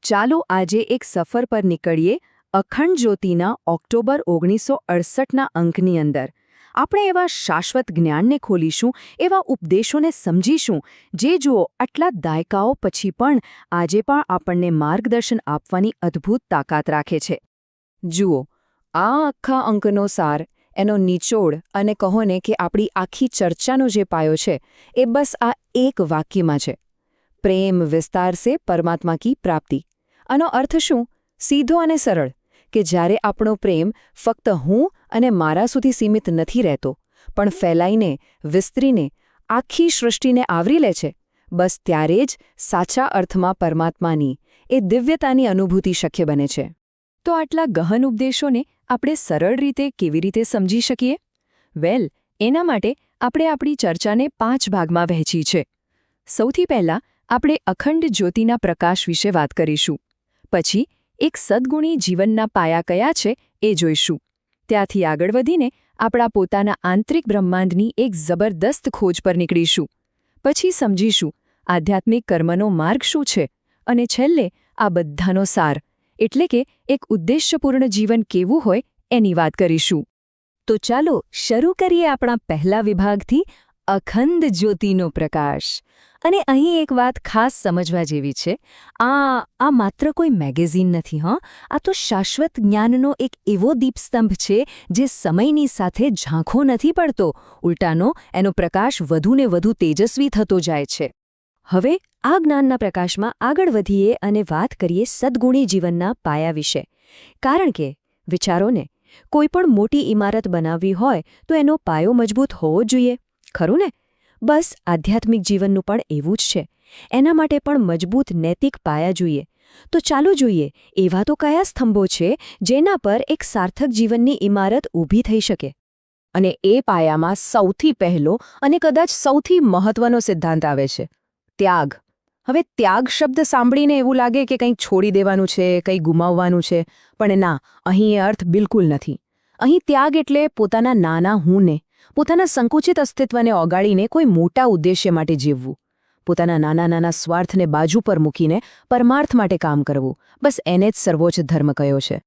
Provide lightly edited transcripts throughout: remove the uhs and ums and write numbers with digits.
ચાલો આજે એક સફર પર નીકળીએ અખંડ જ્યોતિના ઓક્ટોબર 1968ના અંકની અંદર. આપણે એવા શાશ્વત જ્ઞાનને ખોલીશું, એવા ઉપદેશોને સમજીશું, જે જુઓ આટલા દાયકાઓ પછી પણ આજે પણ આપણને માર્ગદર્શન આપવાની અદ્ભુત તાકાત રાખે છે. જુઓ, આ આખા અંકનો સાર, એનો નિચોડ અને કહો ને કે આપણી આખી ચર્ચાનો જે પાયો છે, એ બસ આ એક વાક્યમાં છે: પ્રેમ વિસ્તાર સે પરમાત્મા કી પ્રાપ્તિ. આનો અર્થ શું? સીધો અને સરળ, કે જ્યારે આપણો પ્રેમ ફક્ત હું અને મારા સુધી સીમિત નથી રહેતો, પણ ફેલાઈને, વિસ્તરીને, આખી સૃષ્ટિને આવરી લે છે, બસ ત્યારે જ સાચા અર્થમાં પરમાત્માની, એ દિવ્યતાની અનુભૂતિ શક્ય બને છે. તો આટલા ગહન ઉપદેશોને આપણે સરળ રીતે કેવી રીતે સમજી શકીએ? વેલ, એના માટે આપણે આપણી ચર્ચાને 5 ભાગમાં વહેંચી છે. સૌથી પહેલાં આપણે અખંડ જ્યોતિના પ્રકાશ વિશે વાત કરીશું. પછી એક સદ્ગુણી જીવનના પાયા કયા છે એ જોઈશું. ત્યાંથી આગળ વધીને આપણા પોતાના આંતરિક બ્રહ્માંડની એક જબરદસ્ત ખોજ પર નીકળીશું. પછી સમજીશું આધ્યાત્મિક કર્મનો માર્ગ શું છે, અને છેલ્લે આ બધાનો સાર, એટલે કે એક ઉદ્દેશ્યપૂર્ણ જીવન કેવું હોય એની વાત કરીશું. તો ચાલો શરૂ કરીએ આપણા પહેલા વિભાગથી, અખંડ જ્યોતિનો પ્રકાશ. અને અહીં એક વાત ખાસ સમજવા જેવી છે. આ માત્ર કોઈ મેગેઝિન નથી, આ તો શાશ્વત જ્ઞાનનો એક એવો દીપસ્તંભ છે જે સમયની સાથે ઝાંખો નથી પડતો, ઉલટાનો એનો પ્રકાશ વધુને વધુ તેજસ્વી થતો જાય છે. હવે આ જ્ઞાનના પ્રકાશમાં આગળ વધીએ અને વાત કરીએ સદ્ગુણી જીવનના પાયા વિશે. કારણ કે વિચારોને, કોઈ પણ મોટી ઇમારત બનાવવી હોય તો એનો પાયો મજબૂત હોવો જોઈએ, ખરું ને? બસ આધ્યાત્મિક જીવનનું પણ એવું જ છે. એના માટે પણ મજબૂત નૈતિક પાયા જોઈએ. તો ચાલો જોઈએ એવા તો કયા સ્તંભો છે જેના પર એક સાર્થક જીવનની ઇમારત ઊભી થઈ શકે. અને એ પાયામાં સૌથી પહેલો અને કદાચ સૌથી મહત્વનો સિદ્ધાંત આવે છે: ત્યાગ. હવે ત્યાગ શબ્દ સાંભળીને એવું લાગે કે કંઈક છોડી દેવાનું છે, કંઈક ગુમાવવાનું છે, પણ ના, અહીં એ અર્થ બિલકુલ નથી. અહીં ત્યાગ એટલે પોતાના નાના હુંને, પોતાના સંકુચિત અસ્તિત્વને ઓગાળીને કોઈ મોટા ઉદ્દેશ્ય માટે જીવવું. પોતાના નાના નાના સ્વાર્થને બાજુ પર મૂકીને પરમાર્થ માટે કામ કરવું, બસ એને જ સર્વોચ્ચ ધર્મ કયો છે.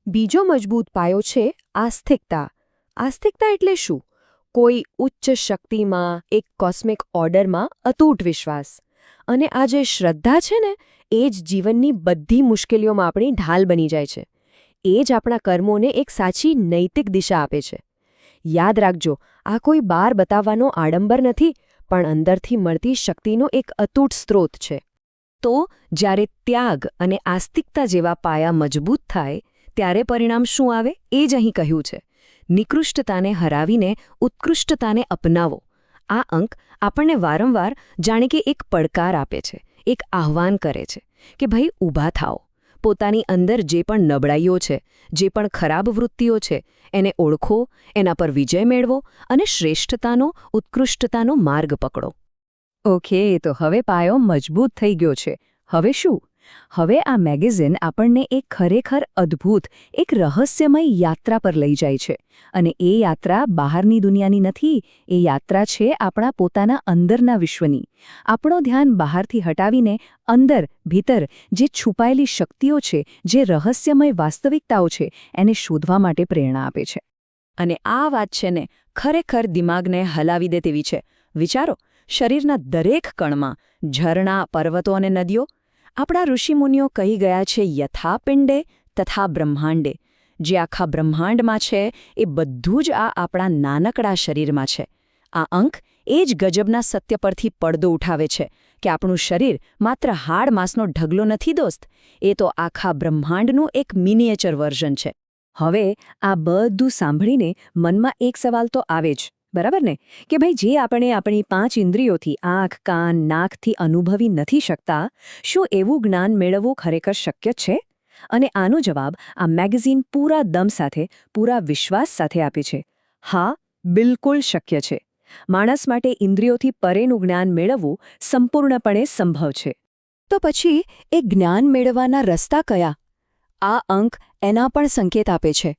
બીજો મજબૂત પાયો છે આસ્તિકતા. આસ્તિકતા એટલે શું? કોઈ ઉચ્ચ શક્તિમાં, એક કોસ્મિક ઓર્ડરમાં અતૂટ વિશ્વાસ. અને આ જે શ્રદ્ધા છે ને, એ જ જીવનની બધી મુશ્કેલીઓમાં આપણી ઢાલ બની જાય છે. એ જ આપણા કર્મોને એક સાચી નૈતિક દિશા આપે છે. યાદ રાખજો, આ કોઈ બહાર બતાવવાનો આડંબર નથી, પણ અંદરથી મળતી શક્તિનો એક અતૂટ સ્ત્રોત છે. તો જ્યારે ત્યાગ અને આસ્તિકતા જેવા પાયા મજબૂત થાય, ત્યારે પરિણામ શું આવે એ જ અહીં કહ્યું છે: નિકૃષ્ટતાને હરાવીને ઉત્કૃષ્ટતાને અપનાવો. આ અંક આપણને વારંવાર જાણે કે એક પડકાર આપે છે, એક આહ્વાન કરે છે કે ભાઈ, ઊભા થાઓ. પોતાની અંદર જે પણ નબળાઈઓ છે, જે પણ ખરાબ વૃત્તિઓ છે, એને ઓળખો, એના પર વિજય મેળવો અને શ્રેષ્ઠતાનો, ઉત્કૃષ્ટતાનો માર્ગ પકડો. ઓકે, તો હવે પાયો મજબૂત થઈ ગયો છે. હવે શું? હવે આ મેગેઝિન આપણને એક ખરેખર અદ્ભુત, એક રહસ્યમય યાત્રા પર લઈ જાય છે. અને એ યાત્રા બહારની દુનિયાની નથી, એ યાત્રા છે આપણા પોતાના અંદરના વિશ્વની. આપણો ધ્યાન બહારથી હટાવીને અંદર, ભીતર જે છુપાયેલી શક્તિઓ છે, જે રહસ્યમય વાસ્તવિકતાઓ છે, એને શોધવા માટે પ્રેરણા આપે છે. અને આ વાત છે ને, ખરેખર દિમાગને હલાવી દે તેવી છે. વિચારો, શરીરના દરેક કણમાં ઝરણા, પર્વતો અને નદીઓ. આપણા ઋષિમુનિઓ કહી ગયા છે, યથા પિંડે તથા બ્રહ્માંડે. જે આખા બ્રહ્માંડમાં છે, એ બધું જ આ આપણા નાનકડા શરીરમાં છે. આ અંક એ જ ગજબના સત્ય પરથી પડદો ઉઠાવે છે કે આપણું શરીર માત્ર હાડ માંસનો ઢગલો નથી દોસ્ત, એ તો આખા બ્રહ્માંડનું એક મિનિએચર વર્ઝન છે. હવે આ બધું સાંભળીને મનમાં એક સવાલ તો આવે જ, બરાબર ને? કે ભાઈ, જે આપણે આપણી 5 ઇન્દ્રિયોથી, આંખ, કાન, નાકથી અનુભવી નથી શકતા, શું એવું જ્ઞાન મેળવવું ખરેખર શક્ય છે? અને આનો જવાબ આ મેગેઝિન પૂરા દમ સાથે, પૂરા વિશ્વાસ સાથે આપે છે: હા, બિલકુલ શક્ય છે. માણસ માટે ઇન્દ્રિયોથી પરેનું જ્ઞાન મેળવવું સંપૂર્ણપણે સંભવ છે. તો પછી એ જ્ઞાન મેળવવાના રસ્તા કયા? આ અંક એના પણ સંકેત આપે છે.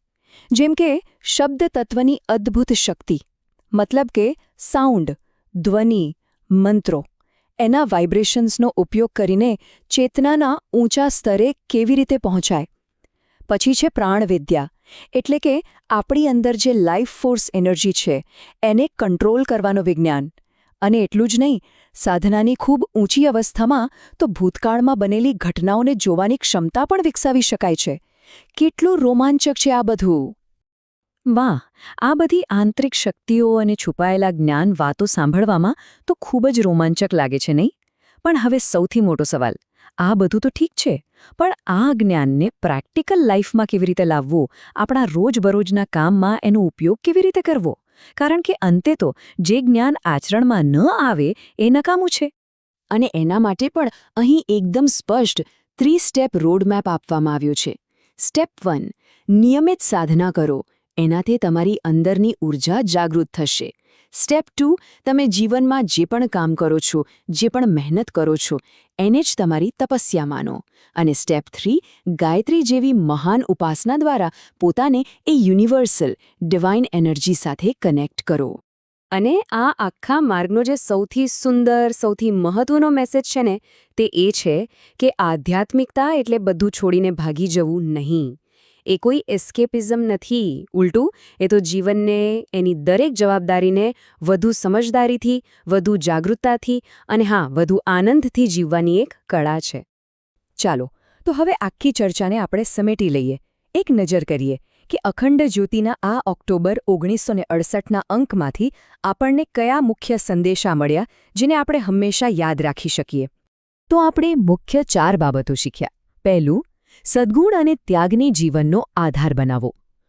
જેમ કે શબ્દ તત્વની અદ્ભુત શક્તિ, મતલબ કે સાઉન્ડ, ધ્વનિ, મંત્રો. એના વાઇબ્રેશન્સનો ઉપયોગ કરીને ચેતનાના ઊંચા સ્તરે કેવી રીતે પહોંચાય. પછી છે પ્રાણવિદ્યા, એટલે કે આપણી અંદર જે લાઈફ ફોર્સ એનર્જી છે એને કંટ્રોલ કરવાનું વિજ્ઞાન. અને એટલું જ નહીં, સાધનાની ખૂબ ઊંચી અવસ્થામાં તો ભૂતકાળમાં બનેલી ઘટનાઓને જોવાની ક્ષમતા પણ વિકસાવી શકાય છે. કેટલું રોમાંચક છે આ બધું! વાહ, આ બધી આંતરિક શક્તિઓ અને છુપાયેલા જ્ઞાન વાતો સાંભળવામાં તો ખૂબ જ રોમાંચક લાગે છે, નહીં? પણ હવે સૌથી મોટો સવાલ, આ બધું તો ઠીક છે, પણ આ જ્ઞાનને પ્રેક્ટિકલ લાઈફમાં કેવી રીતે લાવવું, આપણા રોજબરોજના કામમાં એનો ઉપયોગ કેવી રીતે કરવો? કારણ કે અંતે તો જે જ્ઞાન આચરણમાં ન આવે એ નકામું છે. અને એના માટે પણ અહીં એકદમ સ્પષ્ટ 3 સ્ટેપ રોડમેપ આપવામાં આવ્યો છે. સ્ટેપ 1, નિયમિત સાધના કરો. એનાથી તમારી અંદરની ઊર્જા જાગૃત થશે. સ્ટેપ 2, તમે જીવનમાં જે પણ કામ કરો છો, જે પણ મહેનત કરો છો, એને જ તમારી તપસ્યા માનો. અને સ્ટેપ 3, ગાયત્રી જેવી મહાન ઉપાસના દ્વારા પોતાને એ યુનિવર્સલ, ડિવાઇન એનર્જી સાથે કનેક્ટ કરો. અને આ આખા માર્ગનો જે સૌથી સુંદર, સૌથી મહત્વનો મેસેજ છે ને, તે એ છે કે આધ્યાત્મિકતા એટલે બધું છોડીને ભાગી જવું નહીં. એ કોઈ એસ્કેપિઝમ નથી. ઉલટું, એ તો જીવનને, એની દરેક જવાબદારીને વધુ સમજદારીથી, વધુ જાગૃતતાથી અને વધુ આનંદથી જીવવાની એક કળા છે. ચાલો, તો હવે આખી ચર્ચાને આપણે સમેટી લઈએ. એક નજર કરીએ કે અખંડ જ્યોતિના આ ઓક્ટોબર 1968ના અંકમાંથી આપણને કયા મુખ્ય સંદેશા મળ્યા જેને આપણે હંમેશા યાદ રાખી શકીએ. તો આપણે મુખ્ય 4 બાબતો શીખ્યા. પહેલું, સદ્ગુણ અને ત્યાગની જીવનનો આધાર બનાવો.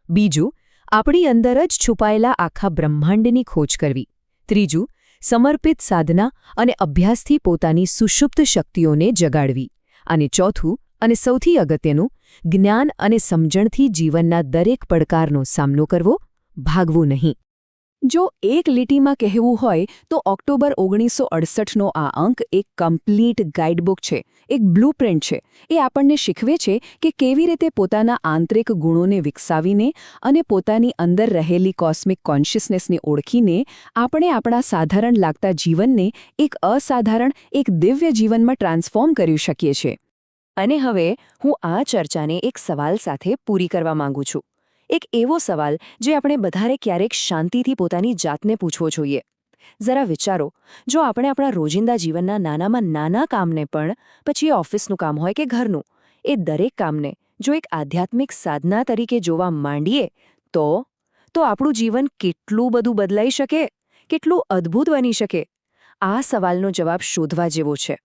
બીજું, આપણી અંદર જ છુપાયેલા આખા બ્રહ્માંડની ખોજ કરવી. ત્રીજું, સમર્પિત સાધના અને અભ્યાસથી પોતાની સુષુપ્ત શક્તિઓને જગાડવી. અને ચોથું, અને સૌથી અગત્યનું, જ્ઞાન અને સમજણથી જીવનના દરેક પડકારનો સામનો કરવો, ભાગવું નહીં. જો એક લીટીમાં કહેવું હોય તો ઓક્ટોબર 1968નો આ અંક એક કમ્પ્લીટ ગાઈડબુક છે, એક બ્લૂપ્રિન્ટ છે. એ આપણને શીખવે છે કે કેવી રીતે પોતાના આંતરિક ગુણોને વિકસાવીને અને પોતાની અંદર રહેલી કોસ્મિક કોન્શિયસનેસને ઓળખીને આપણે આપણા સાધારણ લાગતા જીવનને એક અસાધારણ, એક દિવ્ય જીવનમાં ટ્રાન્સફોર્મ કરી શકીએ છીએ. અને હવે હું આ ચર્ચાને એક સવાલ સાથે પૂરી કરવા માંગુ છું. એક એવો સવાલ જે આપણે બધાએ ક્યારેક શાંતિથી પોતાની જાતને પૂછવો જોઈએ. જરા વિચારો, જો આપણે આપણા રોજિંદા જીવનના નાનામાં નાના કામને પણ, પછી ઓફિસનું કામ હોય કે ઘરનું, એ દરેક કામને જો એક આધ્યાત્મિક સાધના તરીકે જોવા માંડીએ તો આપણું જીવન કેટલું બધું બદલાઈ શકે, કેટલું અદ્ભુત બની શકે. આ સવાલનો જવાબ શોધવા જેવો છે.